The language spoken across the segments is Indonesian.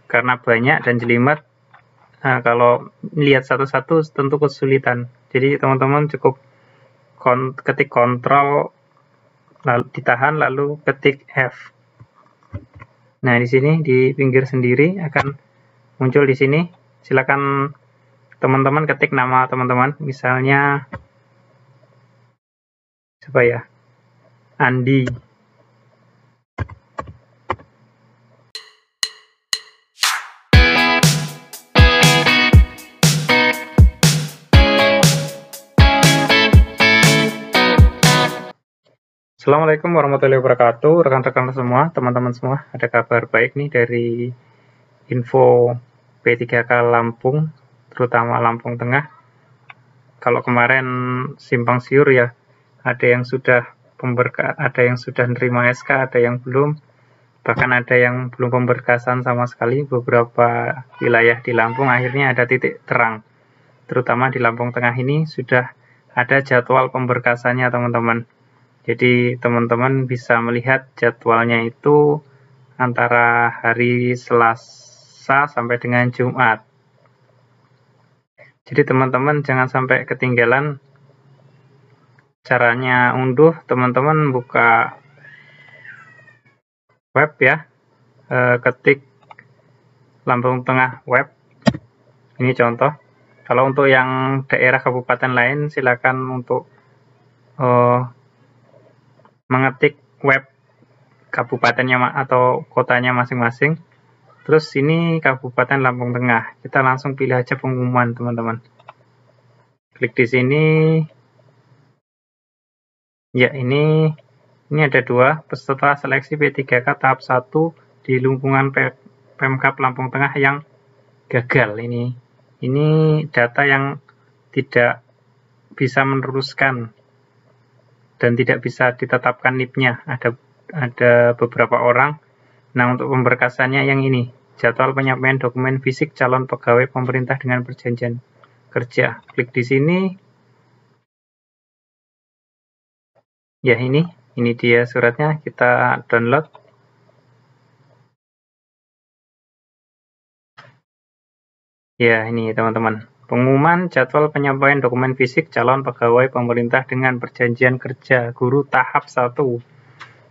karena banyak dan jelimet. Nah, kalau lihat satu-satu tentu kesulitan. Jadi teman-teman cukup ketik kontrol lalu ditahan lalu ketik F. Nah, di sini di pinggir sendiri akan muncul di sini. Silakan teman-teman ketik nama teman-teman, misalnya siapa ya? Andi. Assalamualaikum warahmatullahi wabarakatuh, rekan-rekan semua, teman-teman semua. Ada kabar baik nih dari info P3K Lampung, terutama Lampung Tengah. Kalau kemarin simpang siur ya, ada yang sudah nerima SK, ada yang belum, bahkan ada yang belum pemberkasan sama sekali. Beberapa wilayah di Lampung akhirnya ada titik terang, terutama di Lampung Tengah ini sudah ada jadwal pemberkasannya teman-teman. Jadi teman-teman bisa melihat jadwalnya itu antara hari Selasa sampai dengan Jumat. Jadi teman-teman jangan sampai ketinggalan. Caranya unduh, teman-teman buka web ya, ketik Lampung Tengah web. Ini contoh. Kalau untuk yang daerah kabupaten lain silakan untuk mengetik web kabupatennya atau kotanya masing-masing. Terus ini Kabupaten Lampung Tengah. Kita langsung pilih aja pengumuman, teman-teman. Klik di sini. Ya, ini ada 2 peserta seleksi P3K tahap 1 di lingkungan Pemkab Lampung Tengah yang gagal. Ini data yang tidak bisa meneruskan dan tidak bisa ditetapkan NIP-nya. Ada beberapa orang. Nah, untuk pemberkasannya yang ini, jadwal penyampaian dokumen fisik calon pegawai pemerintah dengan perjanjian kerja. Klik di sini. Ya, ini dia suratnya, kita download. Ya, ini teman-teman. Pengumuman jadwal penyampaian dokumen fisik calon pegawai pemerintah dengan perjanjian kerja guru tahap 1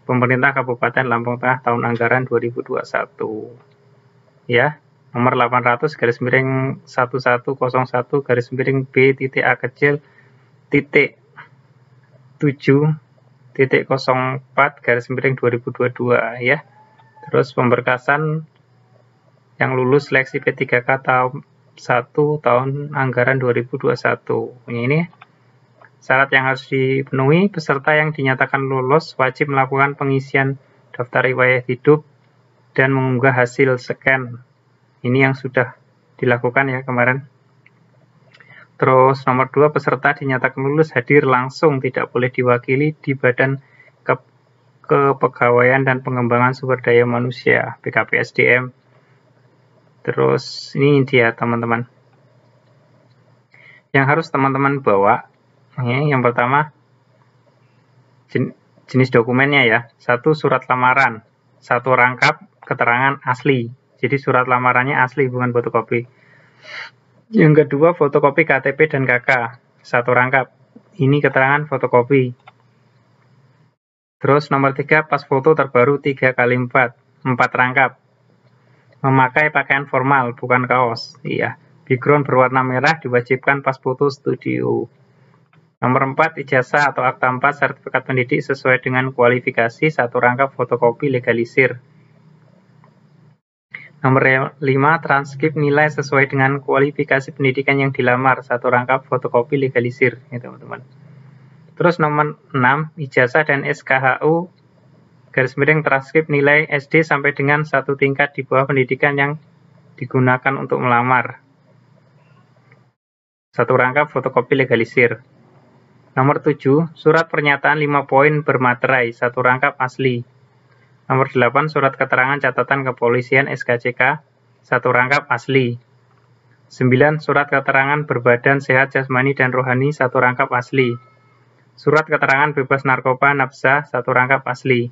Pemerintah Kabupaten Lampung Tengah tahun anggaran 2021. Ya, nomor 800-B-A-7.4/2022 ya. Terus pemberkasan yang lulus seleksi P3K tahun 1 tahun anggaran 2021. Ini syarat yang harus dipenuhi, peserta yang dinyatakan lulus wajib melakukan pengisian daftar riwayat hidup dan mengunggah hasil scan. Ini yang sudah dilakukan ya kemarin. Terus nomor 2, peserta dinyatakan lulus hadir langsung, tidak boleh diwakili di Badan Kepegawaian dan Pengembangan Sumber Daya Manusia BKPSDM. Terus ini dia teman-teman. Yang harus teman-teman bawa, yang pertama jenis dokumennya ya. 1 surat lamaran, 1 rangkap keterangan asli. Jadi surat lamarannya asli bukan fotokopi. Yang kedua fotokopi KTP dan KK, 1 rangkap. Ini keterangan fotokopi. Terus nomor 3 pas foto terbaru 3x4, 4 rangkap. Memakai pakaian formal, bukan kaos. Iya. Background berwarna merah diwajibkan pas foto studio. Nomor 4, ijazah atau akta 4 sertifikat pendidik sesuai dengan kualifikasi, 1 rangkap fotokopi legalisir. Nomor 5, transkrip nilai sesuai dengan kualifikasi pendidikan yang dilamar, 1 rangkap fotokopi legalisir. Ya, teman-teman. Terus nomor 6, ijazah dan SKHU _ transkrip nilai SD sampai dengan 1 tingkat di bawah pendidikan yang digunakan untuk melamar, 1 rangkap fotokopi legalisir. Nomor 7, surat pernyataan 5 poin bermaterai, 1 rangkap asli. Nomor 8, surat keterangan catatan kepolisian SKCK, 1 rangkap asli. 9, surat keterangan berbadan sehat jasmani dan rohani, 1 rangkap asli. Surat keterangan bebas narkoba nafsa, 1 rangkap asli.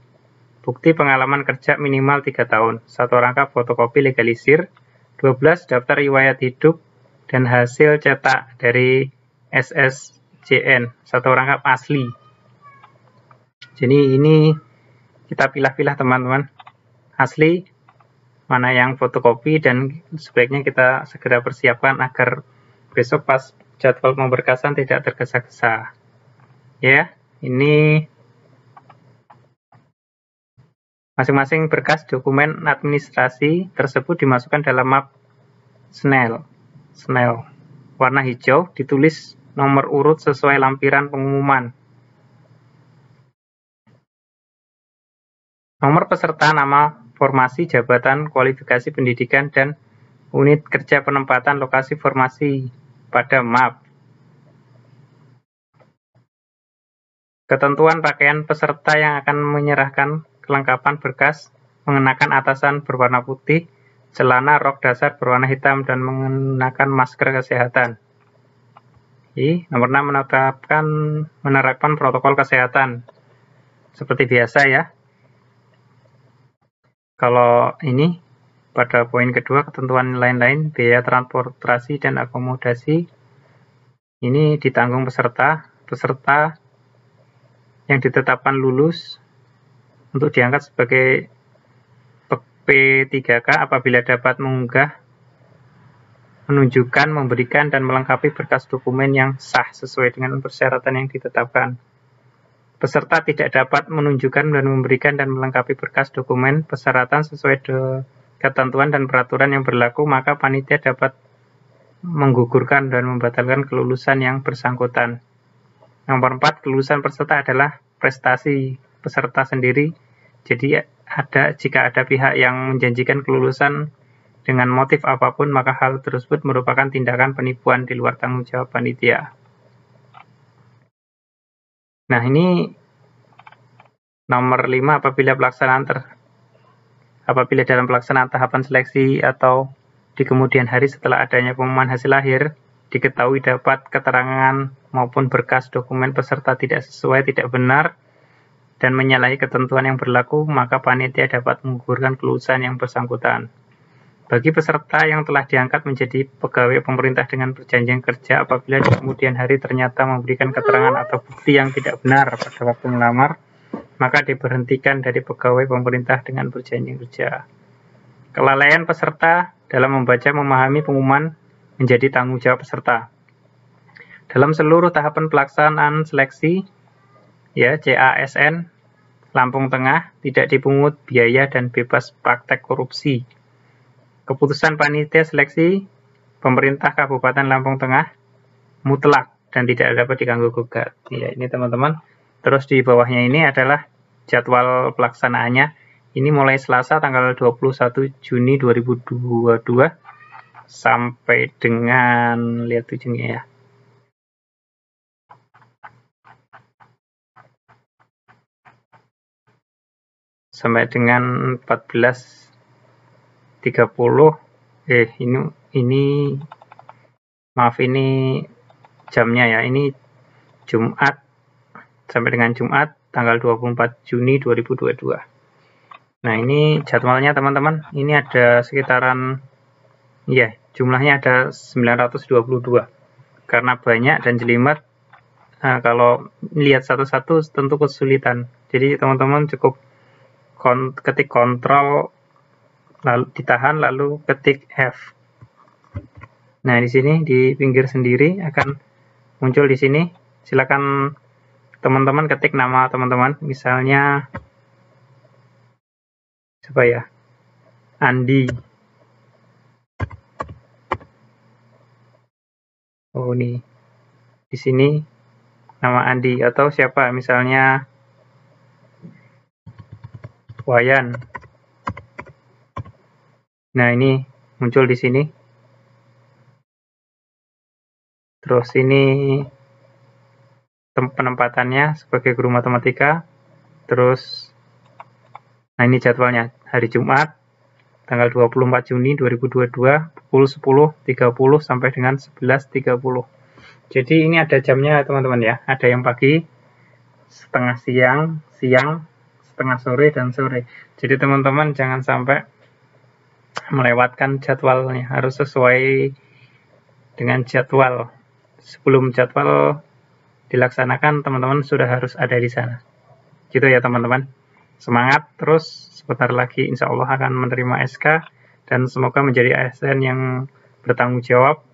bukti pengalaman kerja minimal 3 tahun, 1 rangkap fotokopi legalisir, 12 daftar riwayat hidup dan hasil cetak dari SSJN, 1 rangkap asli. Jadi ini kita pilah-pilah teman-teman, asli, mana yang fotokopi, dan sebaiknya kita segera persiapkan agar besok pas jadwal pemberkasan tidak tergesa-gesa. Ya, ini masing-masing berkas dokumen administrasi tersebut dimasukkan dalam map Snell warna hijau, ditulis nomor urut sesuai lampiran pengumuman. Nomor peserta, nama, formasi, jabatan, kualifikasi pendidikan, dan unit kerja penempatan lokasi formasi pada map. Ketentuan pakaian peserta yang akan menyerahkan kelengkapan berkas, mengenakan atasan berwarna putih, celana rok dasar berwarna hitam, dan mengenakan masker kesehatan. Nomor 6, menerapkan protokol kesehatan. Seperti biasa ya. Kalau ini, pada poin kedua, ketentuan lain-lain, biaya transportasi dan akomodasi, ini ditanggung peserta. Peserta yang ditetapkan lulus untuk diangkat sebagai P3K apabila dapat mengunggah, menunjukkan, memberikan, dan melengkapi berkas dokumen yang sah sesuai dengan persyaratan yang ditetapkan. Peserta tidak dapat menunjukkan dan memberikan dan melengkapi berkas dokumen persyaratan sesuai ketentuan dan peraturan yang berlaku, maka panitia dapat menggugurkan dan membatalkan kelulusan yang bersangkutan. Nomor 4, kelulusan peserta adalah prestasi peserta sendiri. Jadi jika ada pihak yang menjanjikan kelulusan dengan motif apapun, maka hal tersebut merupakan tindakan penipuan di luar tanggung jawab panitia. Nah, ini nomor 5, apabila dalam pelaksanaan tahapan seleksi atau di kemudian hari setelah adanya pengumuman hasil akhir, diketahui dapat keterangan maupun berkas dokumen peserta tidak sesuai, tidak benar, dan menyalahi ketentuan yang berlaku, maka panitia dapat menggugurkan kelulusan yang bersangkutan. Bagi peserta yang telah diangkat menjadi pegawai pemerintah dengan perjanjian kerja, apabila di kemudian hari ternyata memberikan keterangan atau bukti yang tidak benar pada waktu melamar, maka diberhentikan dari pegawai pemerintah dengan perjanjian kerja. Kelalaian peserta dalam membaca memahami pengumuman menjadi tanggung jawab peserta. Dalam seluruh tahapan pelaksanaan seleksi, CASN, Lampung Tengah, tidak dipungut biaya dan bebas praktek korupsi. Keputusan panitia seleksi pemerintah Kabupaten Lampung Tengah mutlak dan tidak dapat diganggu-gugat. Ini teman-teman. Terus di bawahnya ini adalah jadwal pelaksanaannya. Ini mulai Selasa tanggal 21 Juni 2022 sampai dengan, lihat ujungnya ya, sampai dengan 14.30. Ini maaf, ini jamnya ya, ini Jumat sampai dengan Jumat tanggal 24 Juni 2022. Nah, ini jadwalnya teman-teman. Ini ada sekitaran, jumlahnya ada 922. Karena banyak dan jelimet, kalau lihat satu-satu tentu kesulitan. Jadi teman-teman cukup ketik kontrol, lalu ditahan, lalu ketik F. Nah, di sini di pinggir sendiri akan muncul di sini. Silakan teman-teman ketik nama teman-teman, misalnya siapa ya? Andi. Oh, nih. Di sini nama Andi, atau siapa? Misalnya Wayan. Nah, ini muncul di sini. Terus ini penempatannya sebagai guru matematika. Terus, nah ini jadwalnya. Hari Jumat, tanggal 24 Juni 2022, pukul 10.30 sampai dengan 11.30. Jadi ini ada jamnya teman-teman ya. Ada yang pagi, setengah siang, setengah sore dan sore. Jadi teman-teman jangan sampai melewatkan jadwalnya, harus sesuai dengan jadwal. Sebelum jadwal dilaksanakan, teman-teman sudah harus ada di sana. Gitu ya teman-teman. Semangat terus, sebentar lagi insya Allah akan menerima SK, dan semoga menjadi ASN yang bertanggung jawab